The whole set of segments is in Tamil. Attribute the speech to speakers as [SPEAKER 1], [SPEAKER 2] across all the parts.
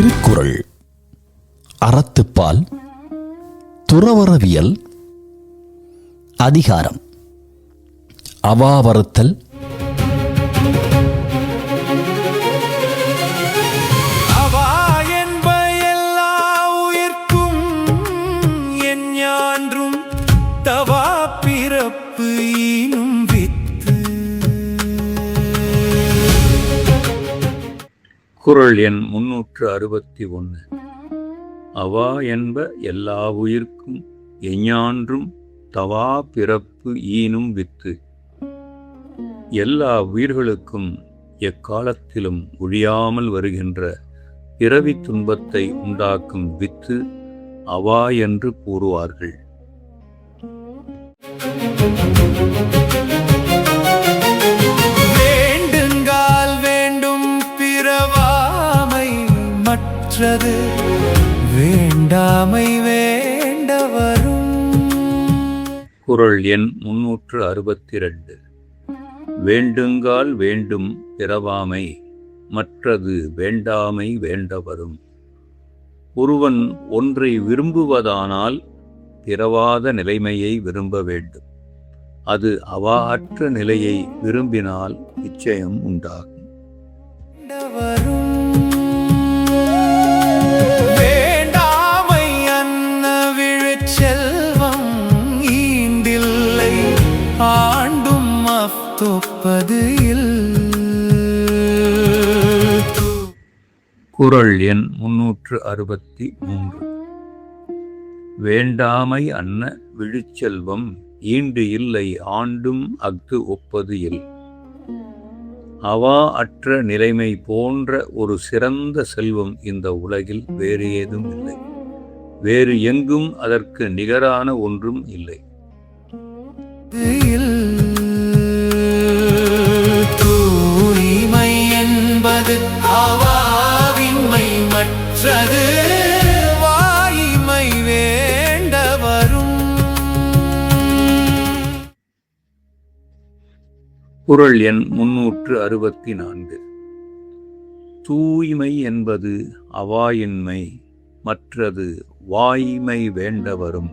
[SPEAKER 1] திருக்குறள் அறத்துப்பால் துறவறவியல் அதிகாரம் அவாவறுத்தல்.
[SPEAKER 2] அவா என்ப எல்லா உயிர்க்கும் எஞ்ஞான்றும் தவா பிறப்பு ஈனும் வித்து.
[SPEAKER 3] குறள் எண் 361. அவா என்ப எல்லா உயிர்க்கும் எஞ்ஞான்றும் தவா பிறப்பு ஈனும் வித்து. எல்லா உயிர்களுக்கும் எக்காலத்திலும் ஒழியாமல் வருகின்ற பிறவி துன்பத்தை உண்டாக்கும் வித்து அவா என்று கூறுவார்கள்.
[SPEAKER 2] வேண்டுங்கால் வேண்டும் பிறவாமை மற்றது வேண்டாமை வேண்ட வரும்.
[SPEAKER 3] குறள் எண் 362. வேண்டுங்கால் வேண்டும் பிறவாமை மற்றது வேண்டாமை வேண்ட வரும். ஒருவன் ஒன்றை விரும்புவதானால் பிறவாத நிலைமையை விரும்ப வேண்டும். அது அவா அற்ற நிலையை விரும்பினால் நிச்சயம் உண்டாகும்.
[SPEAKER 2] வேண்டாமை அன்ன விழுச்செல்வம் ஈண்டில்லை ஆண்டும் அஃதொப்பது இல்.
[SPEAKER 3] குறள் எண் 363. வேண்டாமை அன்ன விழுச்செல்வம் ஈண்டு இல்லை ஆண்டும் அஃது ஒப்பது இல். அவா அற்ற நிலைமை போன்ற ஒரு சிறந்த செல்வம் இந்த உலகில் வேறு ஏதும் இல்லை. வேறு எங்கும் அதற்கு நிகரான ஒன்றும் இல்லை.
[SPEAKER 2] தூய்மை என்பது அவாவின்மை மற்றது வாய்மை வேண்ட வரும்.
[SPEAKER 3] குறள் எண் 364. தூய்மை என்பது அவாயின்மை மற்றது வாய்மை வேண்ட வரும்.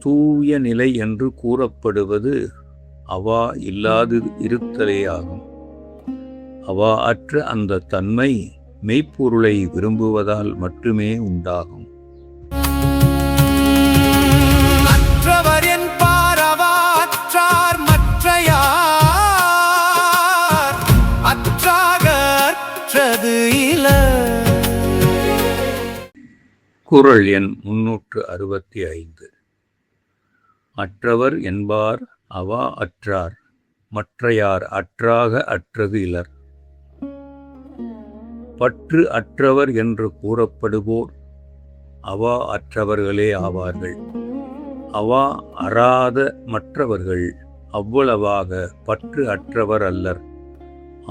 [SPEAKER 3] தூய நிலை என்று கூறப்படுவது அவா இல்லாது இருத்தலேயாகும். அவா அற்ற அந்த தன்மை மெய்ப்பொருளை விரும்புவதால் மட்டுமே உண்டாகும்.
[SPEAKER 2] அற்றவர் என்பார் அவா அற்றார் மற்றையார் அற்றாக அற்றது இல.
[SPEAKER 3] குறள் எண் 365. அற்றவர் என்பார் அவா அற்றார் மற்றையார் அற்றாக அற்றது இலர். பற்று அற்றவர் என்று கூறப்படுவோர் அவா அற்றவர்களே ஆவார்கள். அவா அறாத மற்றவர்கள் அவ்வளவாக பற்று அற்றவர் அல்லர்.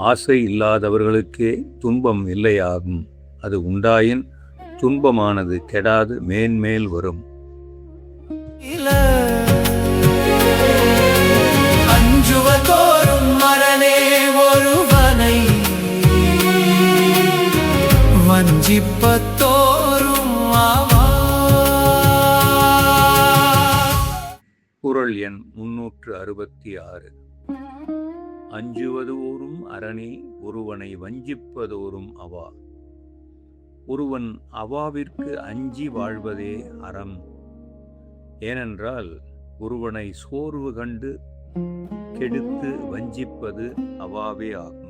[SPEAKER 3] ஆசை இல்லாதவர்களுக்கே துன்பம் இல்லையாகும். அது உண்டாயின் துன்பமானது கெடாது மேன்மேல் வரும்.
[SPEAKER 2] அஞ்சுவதோறும் மரணே ஒருவனை வஞ்சிப்பத்தோறும் ஆவா.
[SPEAKER 3] குறள் எண் 366. அஞ்சுவதோறும் அரணே ஒருவனை வஞ்சிப்பதோறும் அவா. ஒருவன் அவாவிற்கு அஞ்சி வாழ்வதே அறம். ஏனென்றால் ஒருவனை சோர்வு கண்டு கெடுத்து வஞ்சிப்பது அவாவே ஆகும்.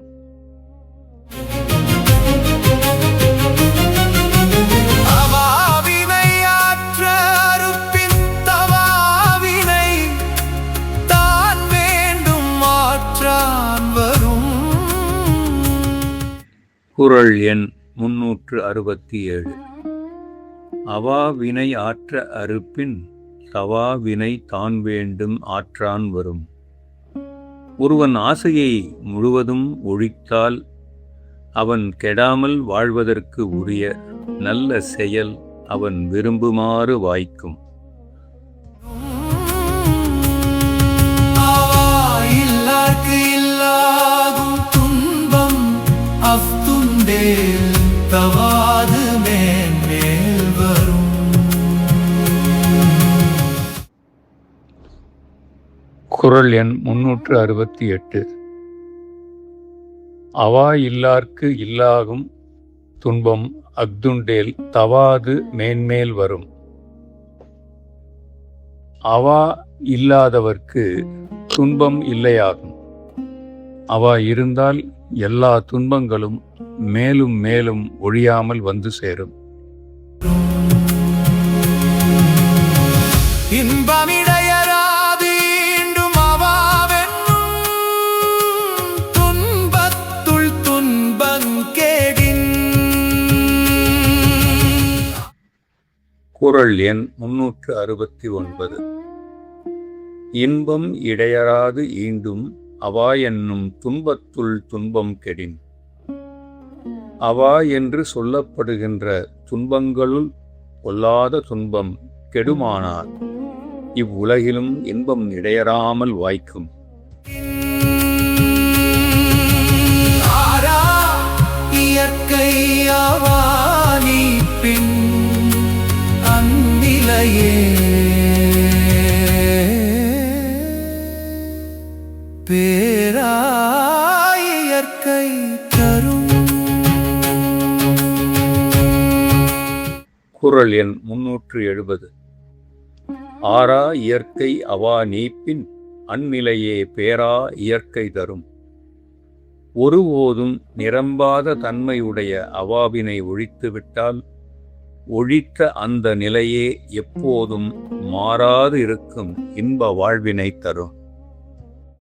[SPEAKER 2] அவாவினை ஆற்ற அறுப்பின் தவாவினை தான் வேண்டும் ஆற்றான் வரும்.
[SPEAKER 3] குறள் எண் 367. அவா வினை ஆற்ற அறுப்பின் தவா வினை தான் வேண்டும் ஆற்றான் வரும். ஒருவன் ஆசையை முழுவதும் ஒழித்தால் அவன் கெடாமல் வாழ்வதற்கு உரிய நல்ல செயல் அவன் விரும்புமாறு வாய்க்கும்.
[SPEAKER 2] இல்லாகும் துன்பம் அஃதுண்டேல் தவாது மேன்மேல் வரும்.
[SPEAKER 3] குறள் எண் 368. அவா இல்லார்க்கு இல்லாகும் துன்பம் அஃதுண்டேல் தவாது மேன்மேல் வரும். அவா இல்லாதவர்க்கு துன்பம் இல்லையாகும். அவா இருந்தால் எல்லா துன்பங்களும் மேலும் மேலும் ஒழியாமல் வந்து சேரும்.
[SPEAKER 2] இன்பமிடையராது ஈண்டும் அவாவென்னும் துன்பத்துள் துன்பங்கேடின்.
[SPEAKER 3] குறள் எண் 369. இன்பம் இடையராது ஈண்டும் அவா என்னும் துன்பத்துள் துன்பம் கெடின். அவா என்று சொல்லப்படுகின்ற துன்பங்களுள் கொல்லாத துன்பம் கெடுமானால் இவ்வுலகிலும் இன்பம் இடையறாமல் வாய்க்கும்.
[SPEAKER 2] ஆரா இயற்கை அவானி பின் அந்நிலையே பேராயியற்கை தரும்.
[SPEAKER 3] குறள் எண் 370. ஆரா இயற்கை அவா நீப்பின் அந்நிலையே பேரா இயற்கை தரும். ஒருபோதும் நிரம்பாத தன்மையுடைய அவாவினை ஒழித்துவிட்டால் ஒழித்த அந்த நிலையே எப்போதும் மாறாது இருக்கும் இன்ப வாழ்வினை தரும்.